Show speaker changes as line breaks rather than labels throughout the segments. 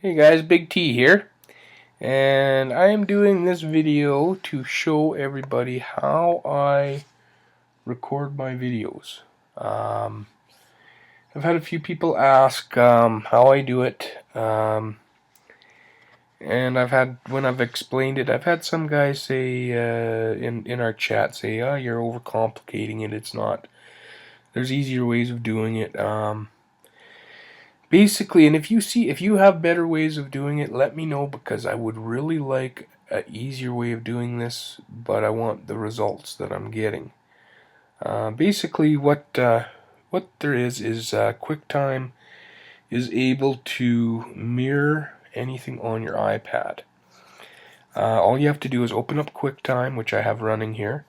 Hey guys, Big T here, and I am doing this video to show everybody how I record my videos. I've had a few people ask how I do it, and when I've explained it, I've had some guys say in our chat say, "Oh, you're overcomplicating it. It's not. There's easier ways of doing it." Basically, and if you have better ways of doing it, let me know, because I would really like an easier way of doing this, but I want the results that I'm getting. Basically, what there is QuickTime is able to mirror anything on your iPad. All you have to do is open up QuickTime, which I have running here,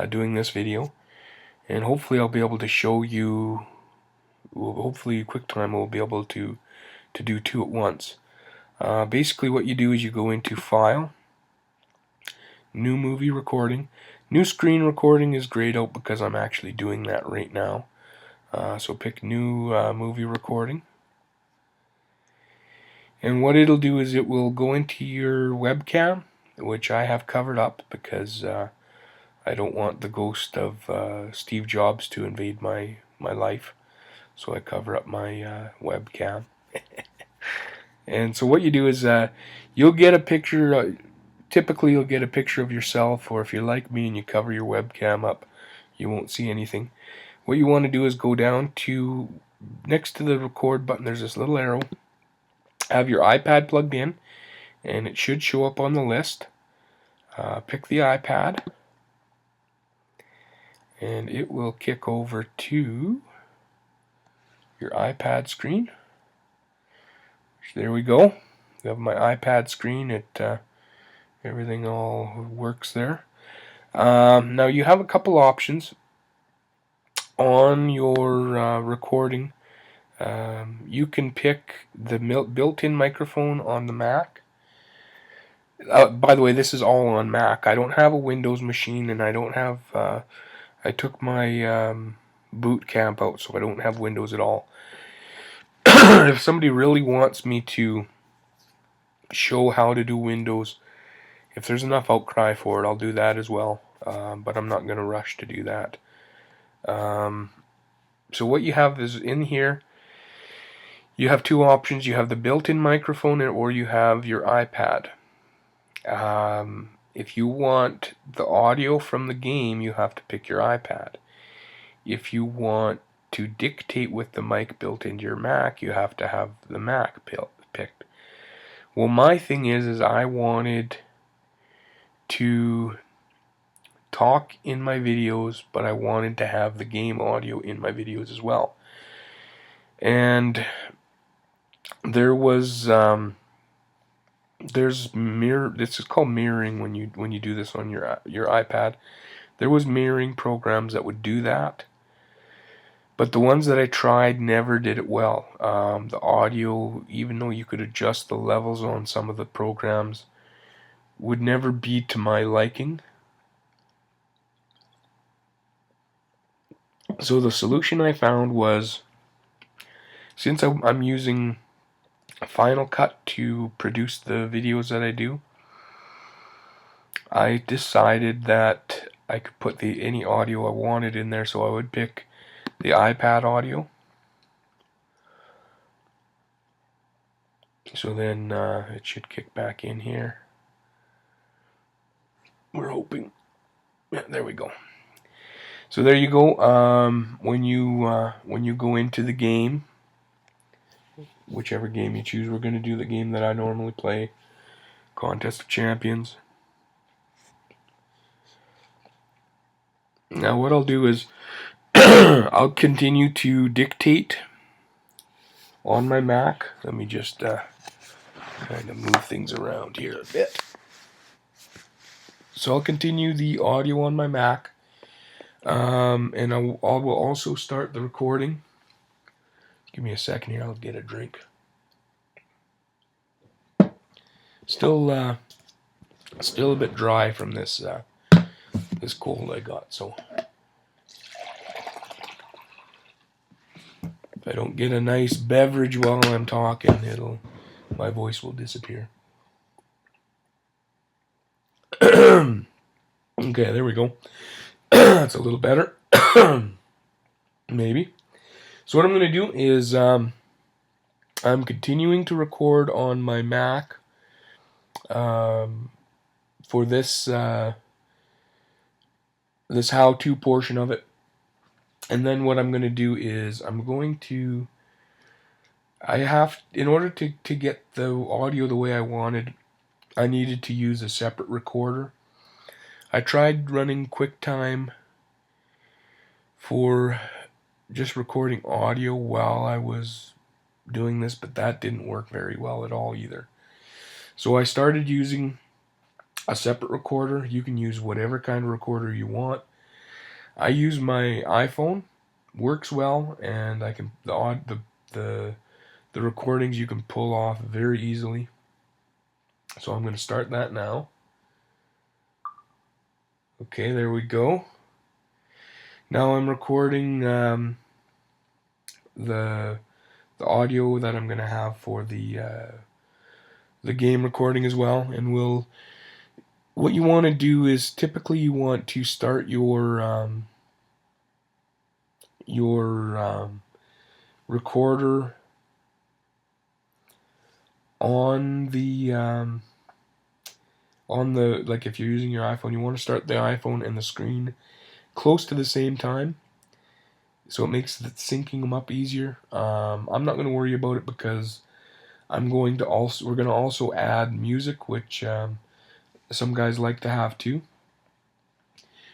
doing this video, and hopefully I'll be able to show you. Hopefully QuickTime will be able to do two at once. Basically what you do is you go into File, New Movie Recording. New Screen Recording is grayed out because I'm actually doing that right now. So pick New Movie Recording. And what it'll do is it will go into your webcam, which I have covered up because I don't want the ghost of Steve Jobs to invade my life. So I cover up my webcam. And so what you do is you'll get a picture, typically you'll get a picture of yourself, or if you're like me and you cover your webcam up, you won't see anything. What you want to do is go down to, next to the record button, there's this little arrow. Have your iPad plugged in, and it should show up on the list. Pick the iPad, and it will kick over to your iPad screen. There we go. I have my iPad screen. Everything all works there. Now you have a couple options on your recording. You can pick the built-in microphone on the Mac. By the way, this is all on Mac. I don't have a Windows machine, and I don't have. I took my boot camp out, so I don't have Windows at all. If somebody really wants me to show how to do Windows, if there's enough outcry for it, I'll do that as well. But I'm not going to rush to do that. So what you have is in here, you have two options. You have the built-in microphone, or you have your iPad. If you want the audio from the game, you have to pick your iPad. If you want to dictate with the mic built into your Mac, you have to have the Mac picked. Well, my thing is I wanted to talk in my videos, but I wanted to have the game audio in my videos as well. And there was this is called mirroring when you do this on your iPad. There was mirroring programs that would do that, but the ones that I tried never did it well. The audio, even though you could adjust the levels on some of the programs, would never be to my liking. So the solution I found was, since I'm using Final Cut to produce the videos that I do, I decided that I could put any audio I wanted in there. So I would pick the iPad audio. So then it should kick back in here. We're hoping. Yeah, there we go. So there you go. When you go into the game, whichever game you choose, we're going to do the game that I normally play, Contest of Champions. Now what I'll do is I'll continue to dictate on my Mac. Let me just kind of move things around here a bit. So I'll continue the audio on my Mac, and I will also start the recording. Give me a second here, I'll get a drink. Still a bit dry from this cold I got, so if I don't get a nice beverage while I'm talking, it'll my voice will disappear. Okay, there we go. That's a little better. Maybe. So what I'm going to do is I'm continuing to record on my Mac for this this how-to portion of it. And then what I'm going to do is I'm going to, in order to get the audio the way I wanted, I needed to use a separate recorder. I tried running QuickTime for just recording audio while I was doing this, but that didn't work very well at all either. So I started using a separate recorder. You can use whatever kind of recorder you want. I use my iPhone, works well, and I can the recordings you can pull off very easily. So I'm going to start that now. Okay, there we go. Now I'm recording the audio that I'm going to have for the game recording as well. And what you want to do is typically you want to start your recorder on the like if you're using your iPhone, you want to start the iPhone and the screen close to the same time, so it makes the syncing them up easier. I'm not going to worry about it because we're going to also add music, which some guys like to have too.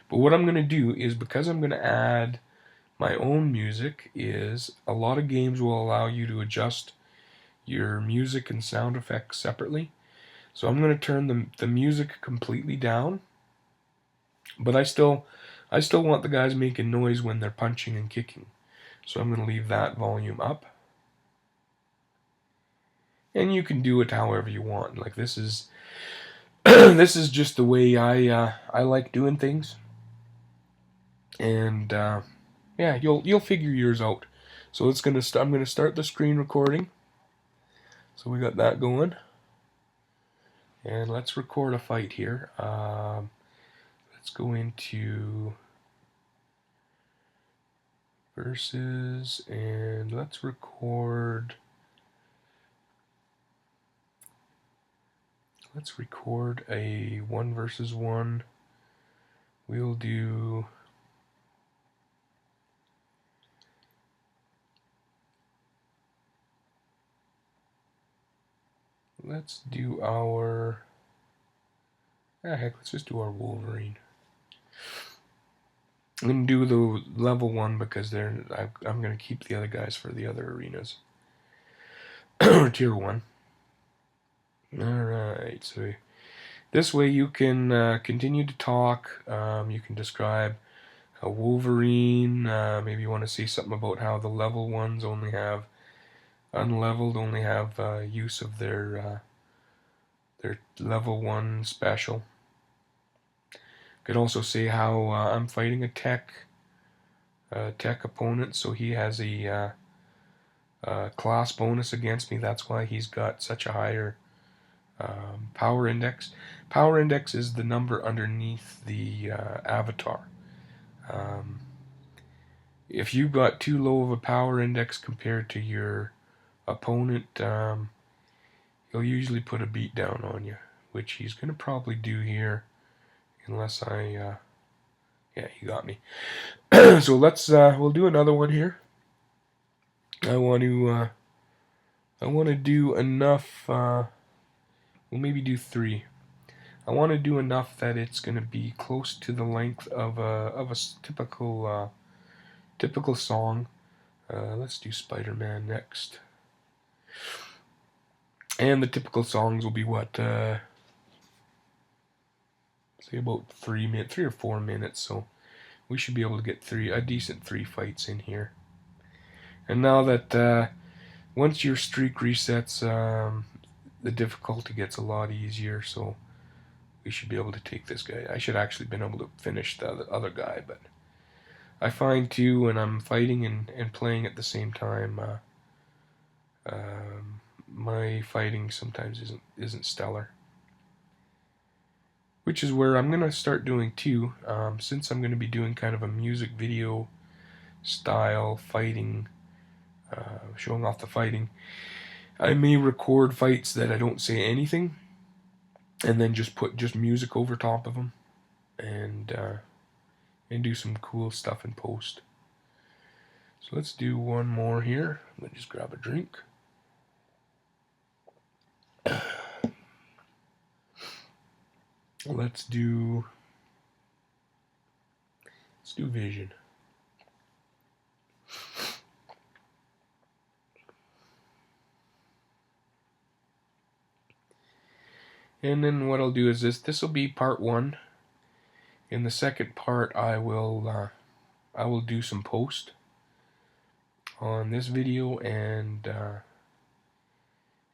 But what I'm going to do is, because I'm going to add my own music, is a lot of games will allow you to adjust your music and sound effects separately. So I'm going to turn the music completely down, but I still want the guys making noise when they're punching and kicking. So I'm going to leave that volume up. And you can do it however you want. Like, this is this is just the way I like doing things. And yeah, you'll figure yours out. So I'm gonna start the screen recording. So we got that going, and let's record a fight here. Let's go into versus, and let's record. Let's record a 1 versus 1. We'll do. Let's do our. Heck, let's just do our Wolverine. I'm going to do the level 1 because I'm going to keep the other guys for the other arenas. Or tier 1. Alright, so this way you can continue to talk. You can describe a Wolverine. Maybe you want to say something about how the level 1s only have, unleveled only have use of their level 1 special. Could also say how I'm fighting a tech opponent, so he has a class bonus against me. That's why he's got such a higher power index. Power index is the number underneath the avatar. If you've got too low of a power index compared to your opponent, he'll usually put a beat down on you, which he's going to probably do here. Unless yeah, he got me. So we'll do another one here. I want to do enough, we'll maybe do 3. I want to do enough that it's going to be close to the length of a typical song. Let's do Spider-Man next. And the typical songs will be what, say about 3 or 4 minutes, so we should be able to get a decent 3 fights in here. And now that once your streak resets, the difficulty gets a lot easier, so we should be able to take this guy. I should actually been able to finish the other guy, but I find too when I'm fighting and playing at the same time, my fighting sometimes isn't stellar. Which is where I'm gonna start doing too, since I'm gonna be doing kind of a music video style fighting, showing off the fighting. I may record fights that I don't say anything, and then just put music over top of them, and do some cool stuff in post. So let's do one more here. Let me just grab a drink. Let's do Vision. And then what I'll do is this will be part 1. In the second part, I will do some post on this video, and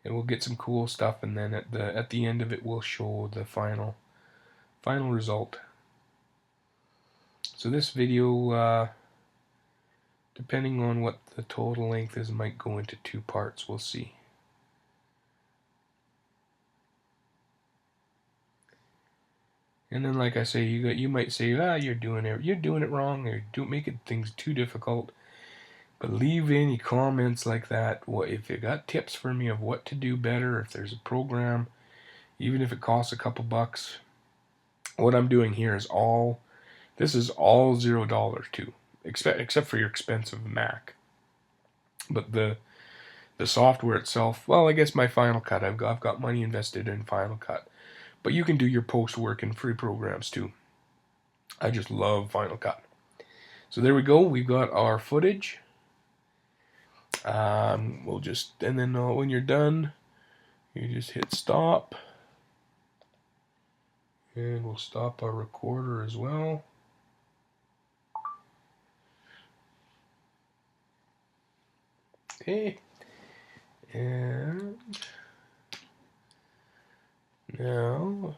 we'll get some cool stuff, and then at the end of it we'll show the final result. So this video, depending on what the total length is, might go into 2 parts. We'll see. And then, like I say, you might say, you're doing it wrong, or don't make things too difficult. But leave any comments like that. If you got tips for me of what to do better, if there's a program, even if it costs a couple bucks. What I'm doing here is all $0 too, except for your expensive Mac. But the software itself, well, I guess my Final Cut, I've got money invested in Final Cut. But you can do your post work in free programs too. I just love Final Cut. So there we go. We've got our footage. We'll just, and then when you're done, you just hit stop. And we'll stop our recorder as well. Okay. And now,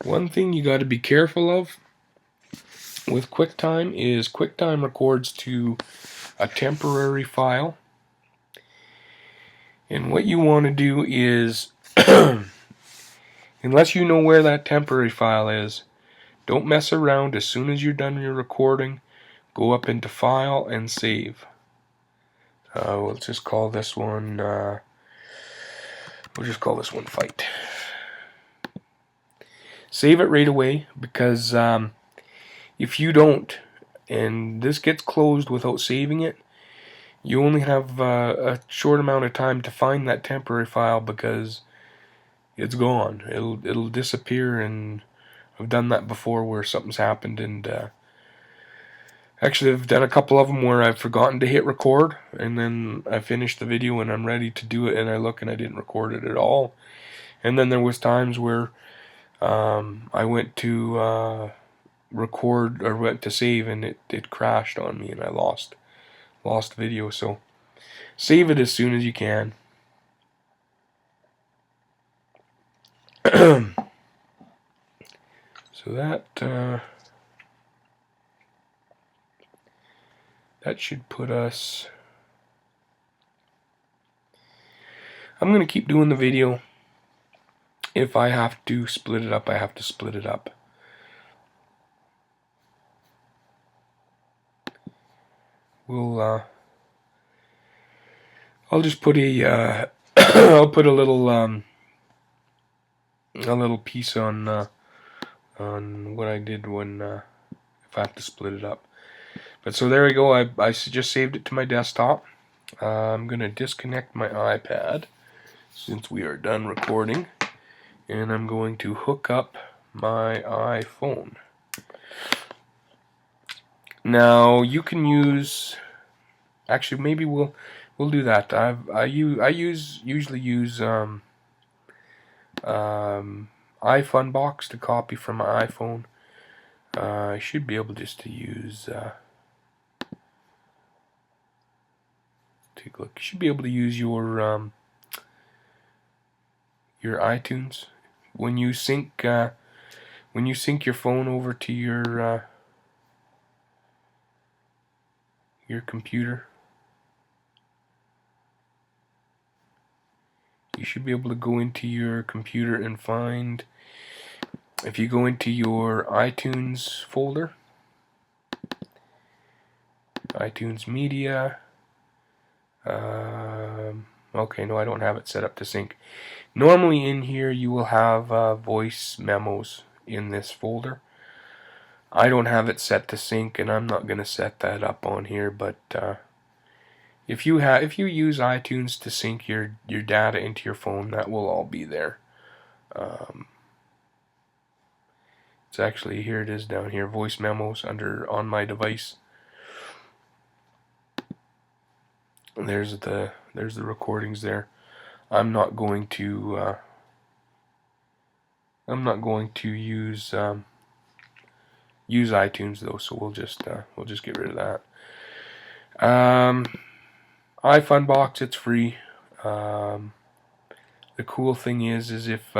one thing you got to be careful of with QuickTime is QuickTime records to a temporary file. And what you want to do is, unless you know where that temporary file is, don't mess around. As soon as you're done your recording, go up into File and Save. We'll just call this one, Fight. Save it right away, because if you don't, and this gets closed without saving it, you only have a short amount of time to find that temporary file, because it's gone. It'll disappear, and I've done that before where something's happened, and actually I've done a couple of them where I've forgotten to hit record, and then I finish the video and I'm ready to do it, and I look and I didn't record it at all. And then there was times where I went to record, or went to save, and it crashed on me and I lost video. So save it as soon as you can. So that should put us, I'm going to keep doing the video. If I have to split it up, I have to split it up. I'll just put a I'll put a little piece on what I did when if I have to split it up. But so there we go. I just saved it to my desktop. I'm gonna disconnect my iPad since we are done recording, and I'm going to hook up my iPhone. Now you can use, actually maybe we'll do that. I usually use iFunbox to copy from my iPhone. I should be able just to use take a look. You should be able to use your iTunes when you sync your phone over to your computer. you should be able to go into your computer and find, if you go into your iTunes folder, iTunes Media, okay, no, I don't have it set up to sync. Normally in here you will have voice memos in this folder. I don't have it set to sync, and I'm not going to set that up on here, but if you use iTunes to sync your data into your phone, that will all be there. It's actually, here it is down here, voice memos under on my device. And there's the recordings there. I'm not going to use iTunes though, so we'll just get rid of that. iFunbox, it's free. The cool thing is if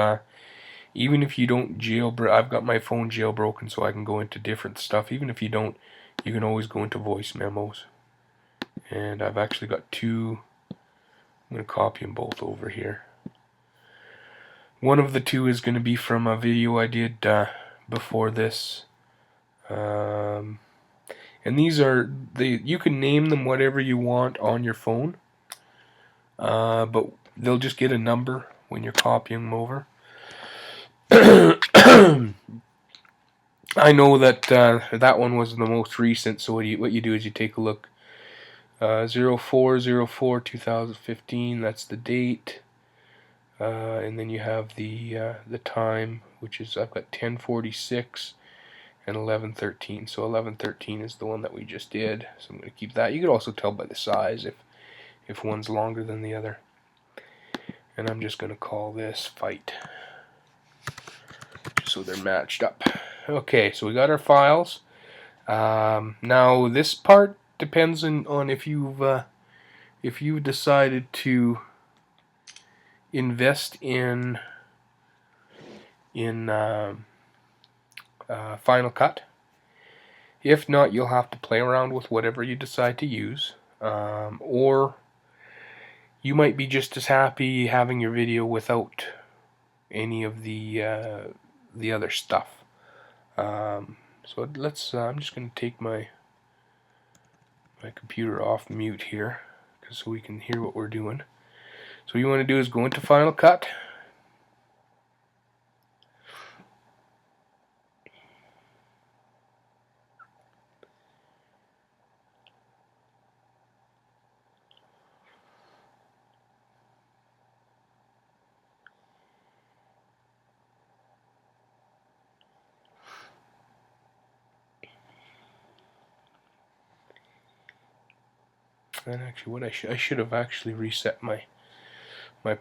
even if you don't jailbreak, I've got my phone jailbroken so I can go into different stuff. Even if you don't, you can always go into voice memos. And I've actually got two. I'm going to copy them both over here. One of the two is going to be from a video I did before this. And these are, you can name them whatever you want on your phone. But they'll just get a number when you're copying them over. I know that that one was the most recent, so what you do is you take a look. 04/04/2015, that's the date, and then you have the time, which is, I've got 10:46 and 11:13. So 11:13 is the one that we just did. So I'm going to keep that. You could also tell by the size if one's longer than the other. And I'm just going to call this fight, just so they're matched up. Okay, so we got our files. Now this part depends on if you've decided to invest in Final Cut. If not, you'll have to play around with whatever you decide to use, or you might be just as happy having your video without any of the other stuff. So let's. I'm just going to take my computer off mute here, so we can hear what we're doing. So what you want to do is go into Final Cut. And actually, what I should have actually reset my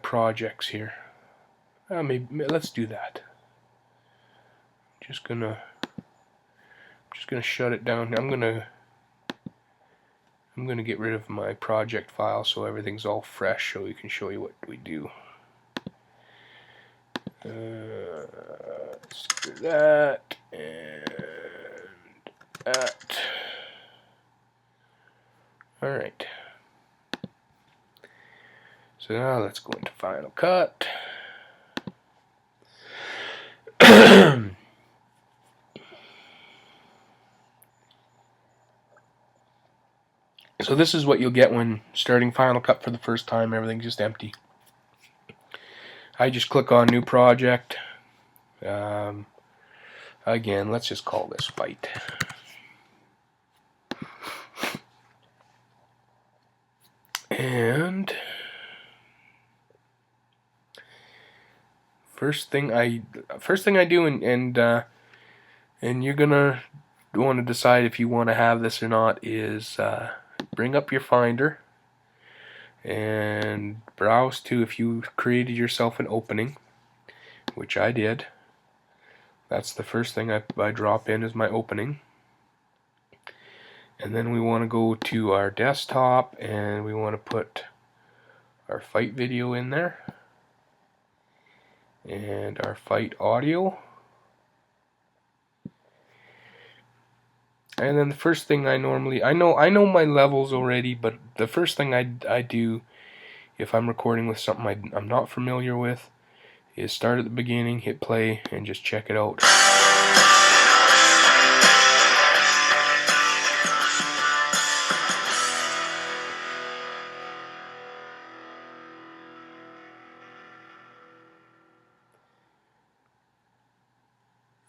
projects here. Maybe let's do that. Just gonna shut it down. I'm gonna get rid of my project file so everything's all fresh, so we can show you what we do. Let's do that and that. All right. So now let's go into Final Cut. So this is what you'll get when starting Final Cut for the first time. Everything's just empty. I just click on New Project. Again, let's just call this Fight. And first thing I do, and you're gonna want to decide if you want to have this or not, is bring up your Finder and browse to, if you created yourself an opening, which I did. That's the first thing I drop in, is my opening. And then we want to go to our desktop and we want to put our fight video in there and our fight audio. And then the first thing I know my levels already, but the first thing I do if I'm recording with something I'm not familiar with, is start at the beginning, hit play, and just check it out.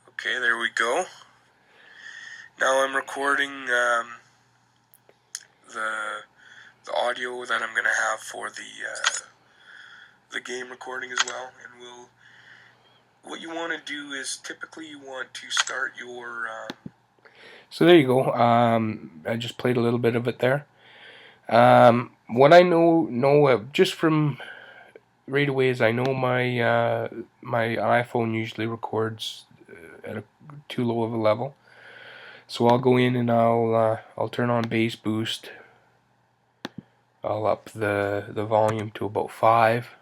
Okay, there we go. Now I'm recording the audio that I'm gonna have for the game recording as well. And what you want to do is typically you want to start your. So there you go. I just played a little bit of it there. What I know just from right away is I know my iPhone usually records at a too low of a level. So I'll go in and I'll turn on bass boost. I'll up the volume to about 5.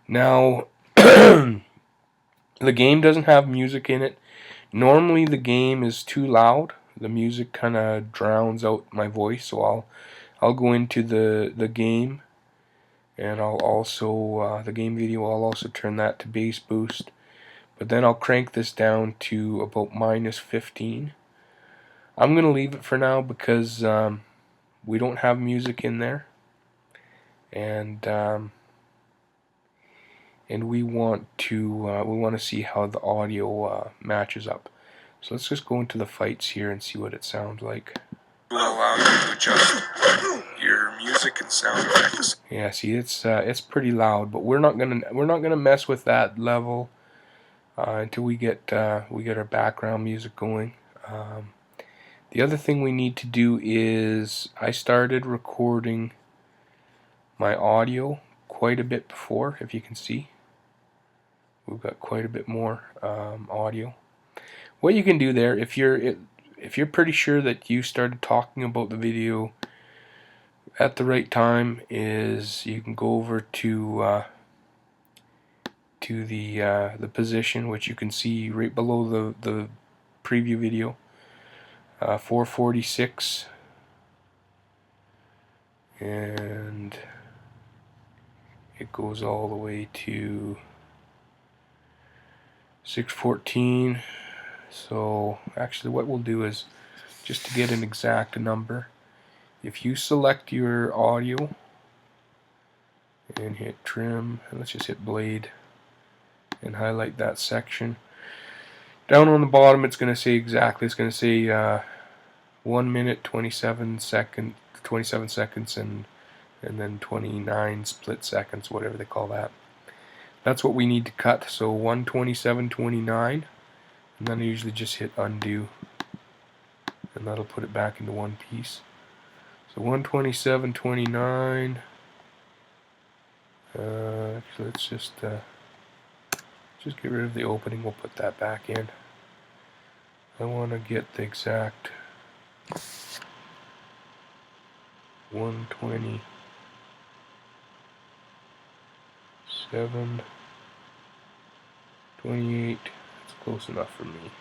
Now the game doesn't have music in it. Normally the game is too loud. The music kind of drowns out my voice, so I'll go into the game, and I'll also the game video. I'll also turn that to bass boost, but then I'll crank this down to about -15. I'm gonna leave it for now because we don't have music in there, and we want to see how the audio matches up. So let's just go into the fights here and see what it sounds like. Will allow you to adjust your music and sound effects. Yeah, see, it's pretty loud, but we're not gonna mess with that level until we get our background music going. The other thing we need to do is I started recording my audio quite a bit before. If you can see, we've got quite a bit more audio. What you can do there, if you're pretty sure that you started talking about the video at the right time, is you can go over to the position, which you can see right below the preview video, 446, and it goes all the way to 614. So actually what we'll do is, just to get an exact number, if you select your audio and hit trim, and let's just hit blade and highlight that section, down on the bottom it's going to say exactly, it's going to say 1 minute 27 seconds and then 29 split seconds, whatever they call that. That's what we need to cut. So 1:27:29, and then I usually just hit undo, and that'll put it back into one piece. So 1:27:29. Actually, let's just get rid of the opening. We'll put that back in. I want to get the exact 1:27:28. That's close enough for me.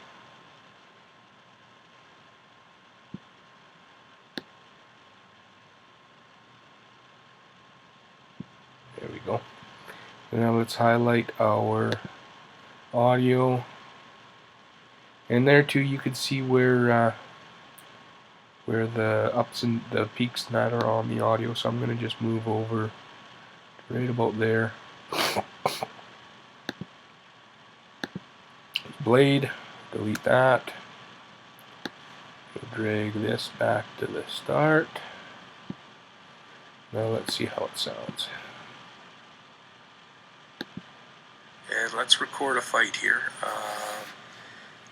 There we go. Now let's highlight our audio, and there too you can see where the ups and the peaks and that are on the audio. So I'm going to just move over right about there. Blade, delete that. We'll drag this back to the start. Now let's see how it sounds. And let's record a fight here.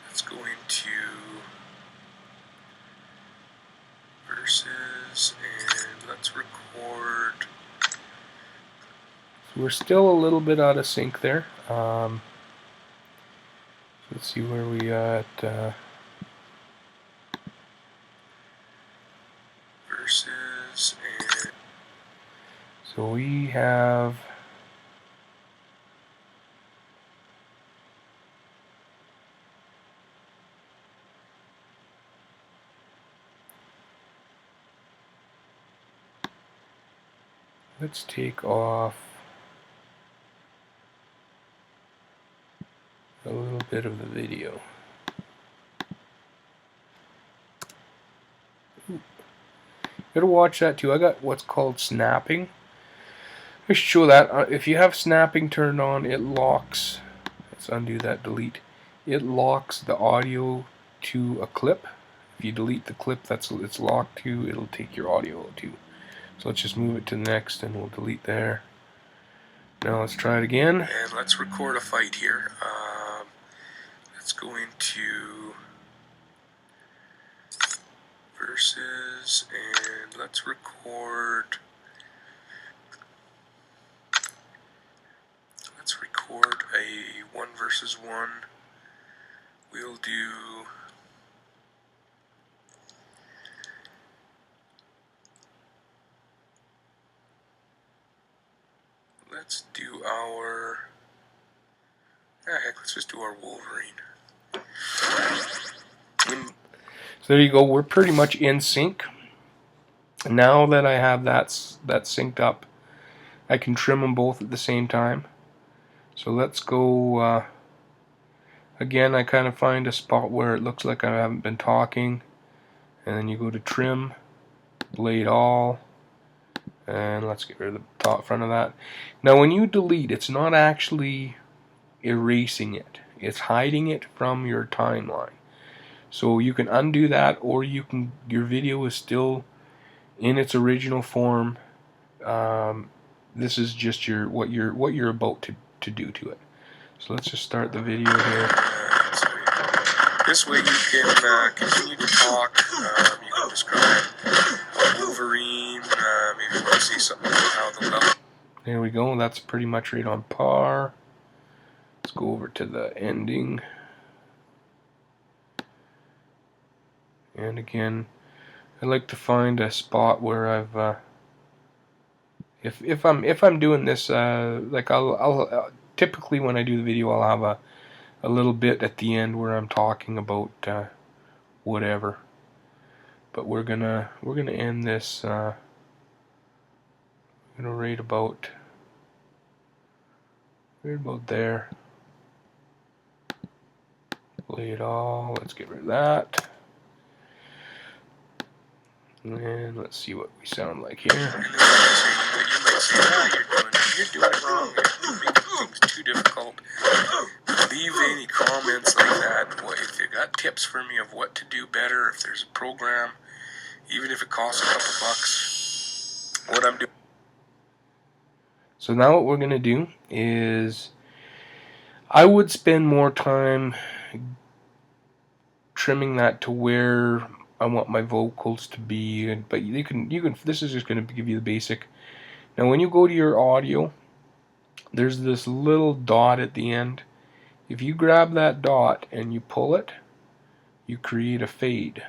Let's go into versus, and let's record. So we're still a little bit out of sync there. Let's see where we at. Versus, and so we have. let's take off a little bit of the video. Gotta watch that too. I got what's called snapping. I should show that. If you have snapping turned on, it locks. Let's undo that delete. It locks the audio to a clip. If you delete the clip that's it's locked to, it'll take your audio too. So let's just move it to the next and we'll delete there. Now let's try it again. And let's record a fight here. Let's go into versus and let's record. Let's record a 1 versus 1. We'll do let's do our heck, let's just do our Wolverine. So there you go, we're pretty much in sync. Now that I have that synced up, I can trim them both at the same time. So let's go again, I kind of find a spot where it looks like I haven't been talking, and then you go to trim, blade all, and let's get rid of the top front of that. Now when you delete, it's not actually erasing it, it's hiding it from your timeline. So you can undo that, or you can, your video is still in its original form. This is just what you're about to do to it. So let's just start the video here. This way you can continue to talk. You can describe Wolverine. Maybe you want to see something about how the level. There we go. That's pretty much right on par. Let's go over to the ending. And again, I like to find a spot where I've if I'm doing this like I'll typically when I do the video I'll have a little bit at the end where I'm talking about whatever. But we're gonna end this right about there. Lay it all. Let's get rid of that. And let's see what we sound like here. You might say, you're doing it wrong. You're making things too difficult. Leave any comments like that. If you got tips for me of what to do better, if there's a program, even if it costs a couple bucks, what I'm doing. So now what we're going to do is, I would spend more time trimming that to where I want my vocals to be, but you can. This is just going to give you the basic. Now, when you go to your audio, there's this little dot at the end. If you grab that dot and you pull it, you create a fade.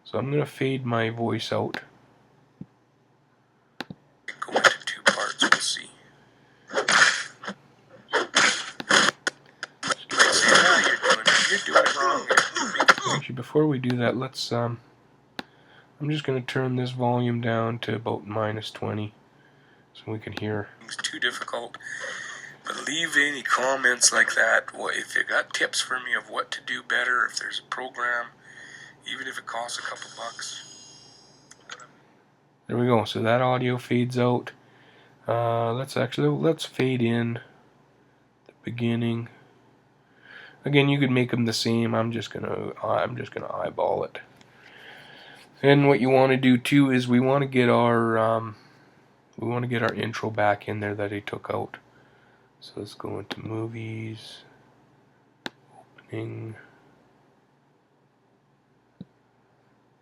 So I'm going to fade my voice out. Go into 2 parts. We'll see. You're doing it wrong. Actually, before we do that, let's I'm just going to turn this volume down to about -20 so we can hear. It's too difficult, but leave any comments like that. If you got tips for me of what to do better, if there's a program, even if it costs a couple bucks. There we go. So that audio fades out. Let's fade in the beginning. Again, you could make them the same. I'm just gonna eyeball it. And what you want to do too is we want to get our intro back in there that I took out. So let's go into movies, opening.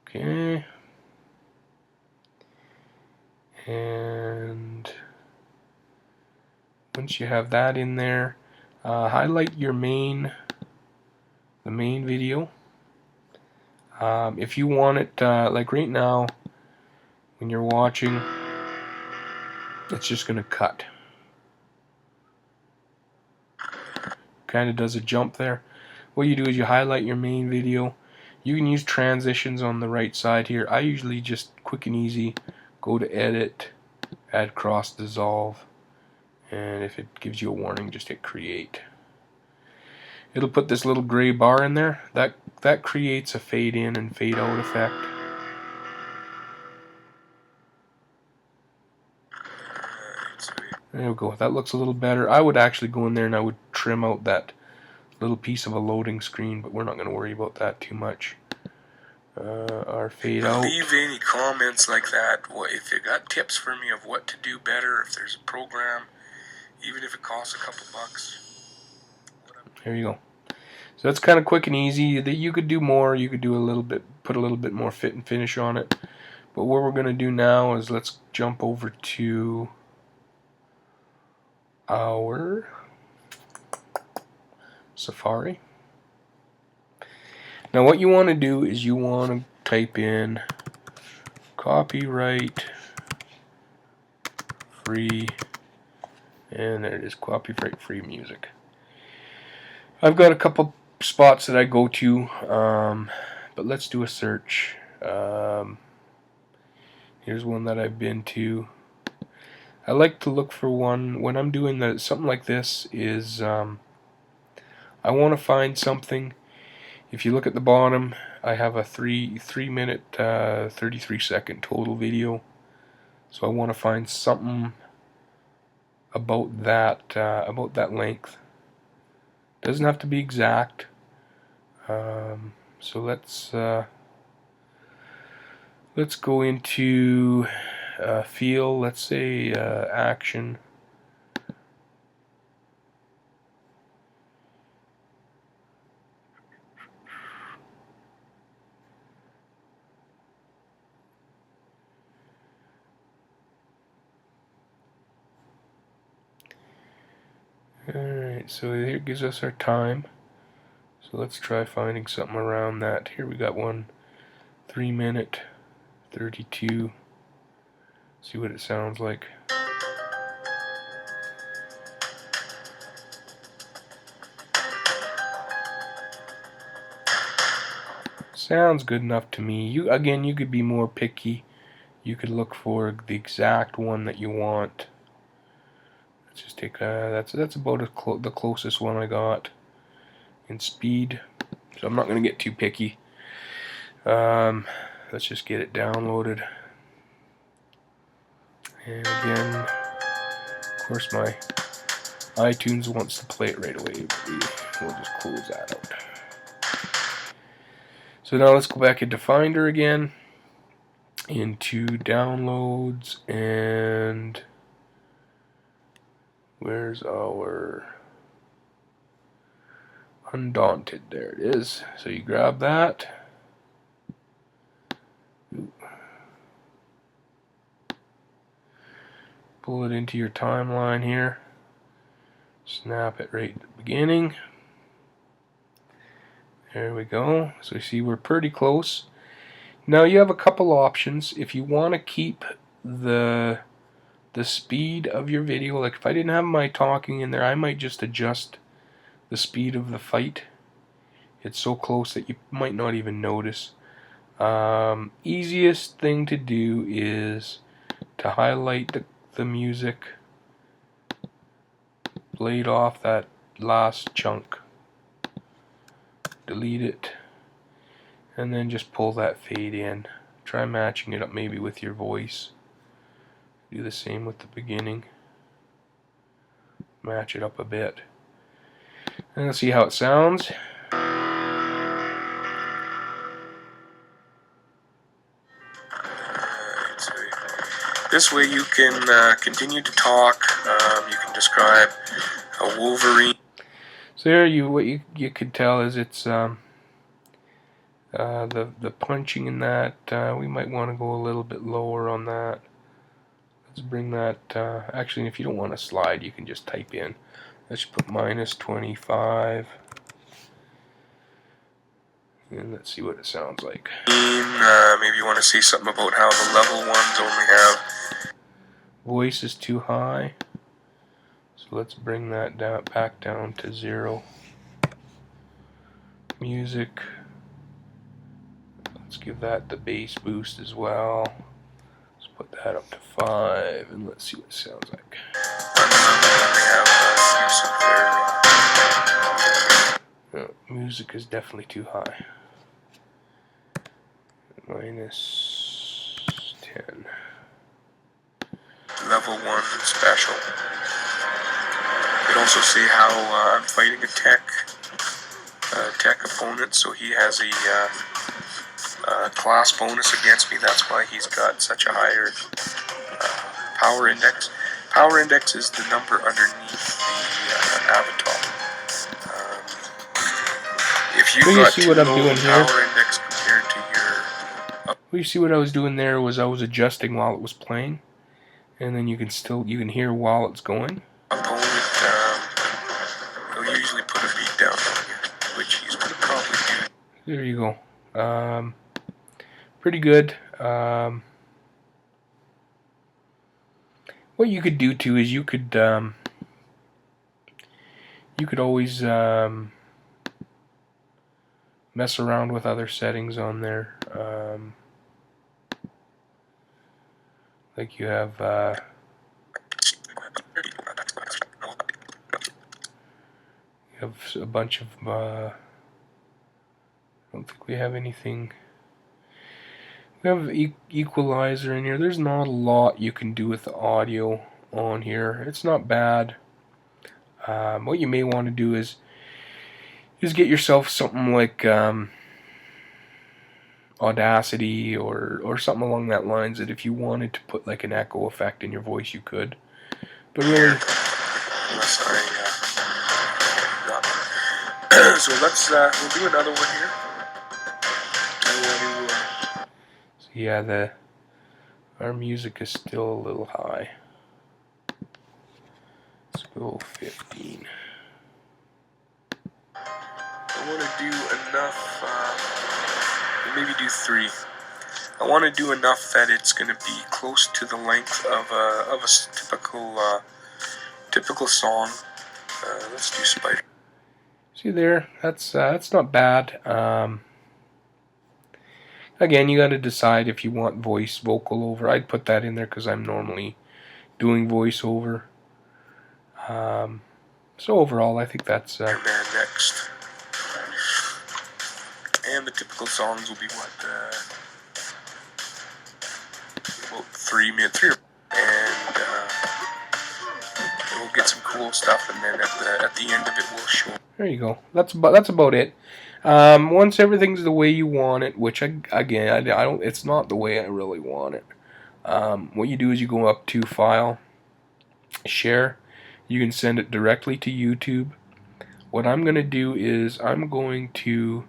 Okay. And once you have that in there, highlight the main video. If you want it, like right now, when you're watching, it's just going to cut. Kind of does a jump there. What you do is you highlight your main video. You can use transitions on the right side here. I usually just quick and easy go to edit, add cross dissolve, and if it gives you a warning, just hit create. It'll put this little gray bar in there. That creates a fade in and fade out effect. There we go. That looks a little better. I would actually go in there and I would trim out that little piece of a loading screen, but we're not going to worry about that too much. Our fade out.
Leave any comments like that. If you got tips for me of what to do better, if there's a program, even if it costs a couple bucks.
There you go. So that's kind of quick and easy. That you could do more. You could do a little bit, put a little bit more fit and finish on it. But what we're going to do now is let's jump over to our Safari. Now what you want to do is you want to type in copyright free, and there it is, copyright free music. I've got a couple spots that I go to, but let's do a search. Here's one that I've been to. I like to look for one when I'm doing something like this. Is I want to find something. If you look at the bottom, I have a 3 minute 33 second total video. So I want to find something about that length. Doesn't have to be exact. So let's go into feel. Let's say action. Alright, so here gives us our time. So let's try finding something around that. Here we got one 3 minute 32. See what it sounds like. Sounds good enough to me. You could be more picky. You could look for the exact one that you want. Let's just take that's about the closest one I got in speed. So I'm not going to get too picky. Let's just get it downloaded. And again, of course, my iTunes wants to play it right away. We'll just close that out. So now let's go back into Finder again, into downloads, and where's our Undaunted? There it is. So you grab that. Pull it into your timeline here. Snap it right at the beginning. There we go. So you see we're pretty close. Now you have a couple options. If you want to keep the speed of your video, like if I didn't have my talking in there, I might just adjust the speed of the fight. It's so close that you might not even notice. Easiest thing to do is to highlight the music, blade off that last chunk, delete it, and then just pull that fade in. Try matching it up maybe with your voice. Do the same with the beginning. Match it up a bit. And let's see how it sounds.
This way you can continue to talk. You can describe a Wolverine.
So there, what you could tell is it's the punching in that. We might want to go a little bit lower on that. Let's bring that. Actually, if you don't want to slide, you can just type in. Let's put -25. And let's see what it sounds like.
Maybe you want to see something about how the level ones only have.
Voice is too high. So let's bring that back down to 0. Music. Let's give that the bass boost as well. Let's put that up to 5 and let's see what it sounds like. Music is definitely too high. -10.
Level 1 special. You can also see how I'm fighting a tech opponent, so he has a class bonus against me. That's why he's got such a higher power index. Power index is the number underneath the avatar. If you've got too low power index compared to your...
Well, you see what I was doing there was I was adjusting while it was playing, and then you can hear while it's going.
Opponent, he'll usually put a beat down on you, which he's going to probably do.
There you go. Pretty good. What you could do too is you could always mess around with other settings on there. Like you have a bunch of I don't think we have anything. We have equalizer in here. There's not a lot you can do with the audio on here. It's not bad. What you may want to do is get yourself something like Audacity or something along that lines, that if you wanted to put like an echo effect in your voice you could, but really
so let's we'll do another one here.
So yeah, our music is still a little high. Let's go 15.
I want to do enough, maybe do 3. I want to do enough that it's going to be close to the length of a typical song. Let's do Spider.
See there, that's not bad. Again, you got to decide if you want vocal over. I'd put that in there because I'm normally doing voiceover. So overall, I think that's
next. And the typical songs will be what, about 3 minutes, and we'll get some cool stuff, and then at the end of it, we'll show.
There you go. That's about it. Once everything's the way you want it, which I don't. It's not the way I really want it. What you do is you go up to File, Share. You can send it directly to YouTube. What I'm going to do is I'm going to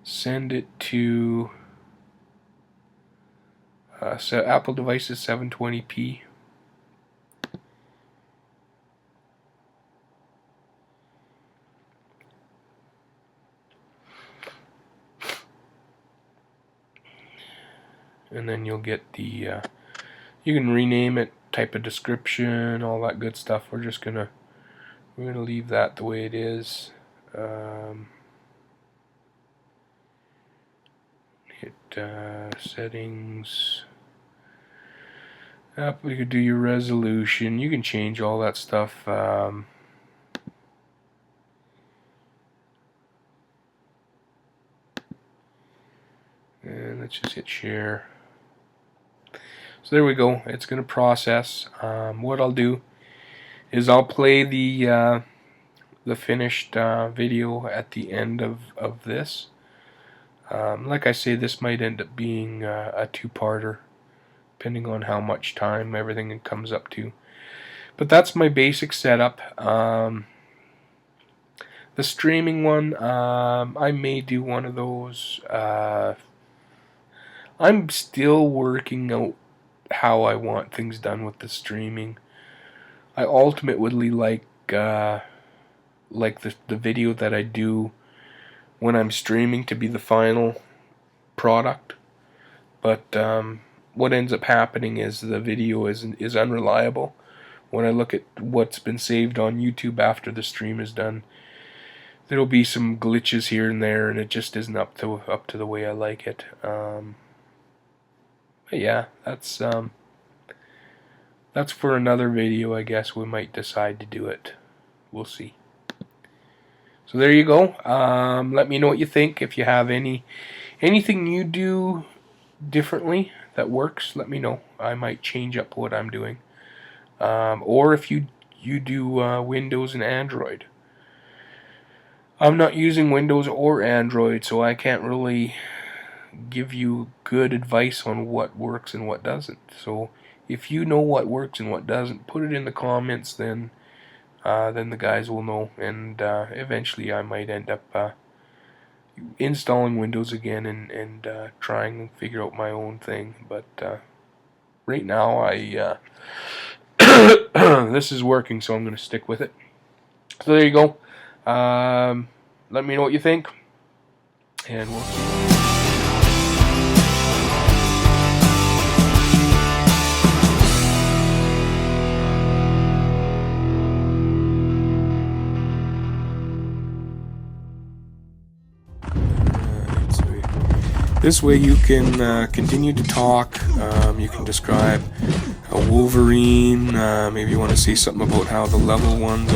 send it to Apple devices 720p. And then you'll get the you can rename it, type a description, all that good stuff. We're gonna leave that the way it is. Hit settings. You could do your resolution. You can change all that stuff. And let's just hit share. So there we go. It's going to process. What I'll do is I'll play the finished video at the end of this. Like I say, this might end up being a two-parter, depending on how much time everything comes up to. But that's my basic setup. The streaming one, I may do one of those. I'm still working out how I want things done with the streaming. I ultimately like the video that I do when I'm streaming to be the final product. But what ends up happening is the video is unreliable. When I look at what's been saved on YouTube after the stream is done, there'll be some glitches here and there, and it just isn't up to the way I like it. But yeah, that's that's for another video. I guess we might decide to do it. We'll see. So there you go. Let me know what you think. If you have anything you do differently that works, let me know. I might change up what I'm doing. Or if you do Windows and Android. I'm not using Windows or Android, so I can't really give you good advice on what works and what doesn't. So if you know what works and what doesn't, put it in the comments, then the guys will know, and eventually I might end up installing Windows again and trying to figure out my own thing. But right now this is working, so I'm going to stick with it. So there you go. Let me know what you think, and we'll see. This way you can continue to talk. You can describe a Wolverine. Maybe you want to say something about how the level ones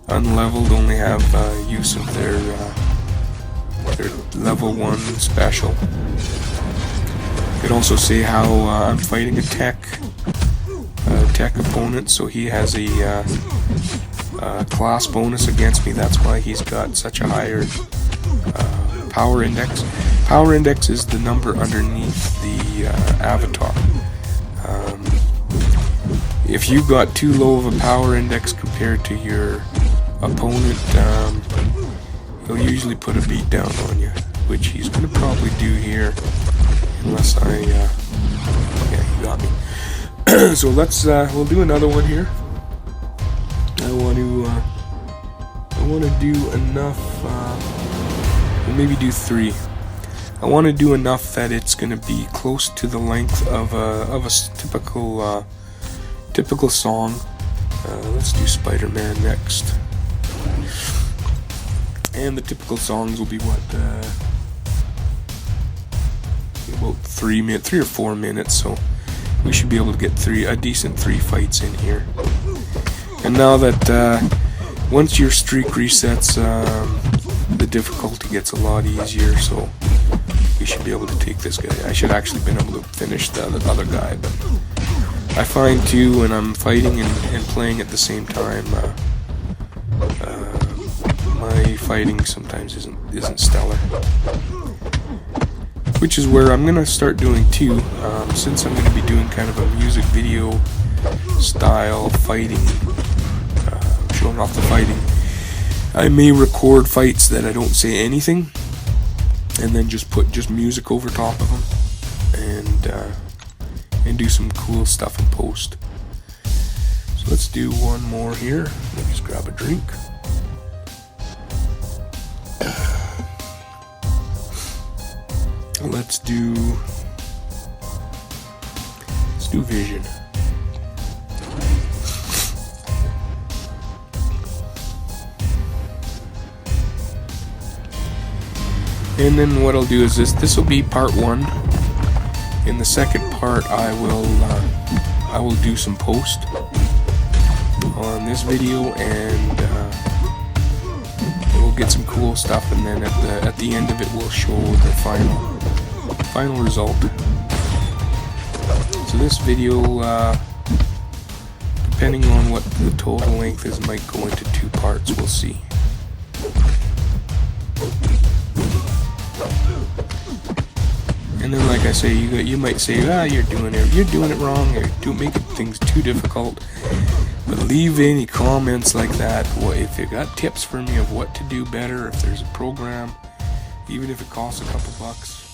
unleveled only have use of their level 1 special. You could also say how I'm fighting a tech opponent, so he has a class bonus against me. That's why he's got such a higher power index. Power index is the number underneath the avatar. If you got too low of a power index compared to your opponent, he'll usually put a beat down on you, which he's going to probably do here, unless yeah, he got me. So we'll do another one here. I want to do enough. We'll maybe do 3. I want to do enough that it's going to be close to the length of a typical song. Let's do Spider-Man next. And the typical songs will be what, about 3 or 4 minutes, so we should be able to get a decent 3 fights in here. And now that once your streak resets, the difficulty gets a lot easier, so we should be able to take this guy. I should actually been able to finish the other guy, but I find too when I'm fighting and playing at the same time, my fighting sometimes isn't stellar. Which is where I'm gonna start doing too, since I'm gonna be doing kind of a music video style fighting, showing off the fighting. I may record fights that I don't say anything, and then just put music over top of them, and do some cool stuff in post. So let's do one more here. Let me just grab a drink. Let's do Vision. And then what I'll do is this will be part 1. In the second part I will do some post on this video, and we'll get some cool stuff, and then at the end of it we'll show the final result. So this video, depending on what the total length is, might go into 2 parts. We'll see. And then, like I say, you might say, you're doing it wrong, you're making things too difficult. But leave any comments like that. If you got tips for me of what to do better, if there's a program, even if it costs a couple bucks.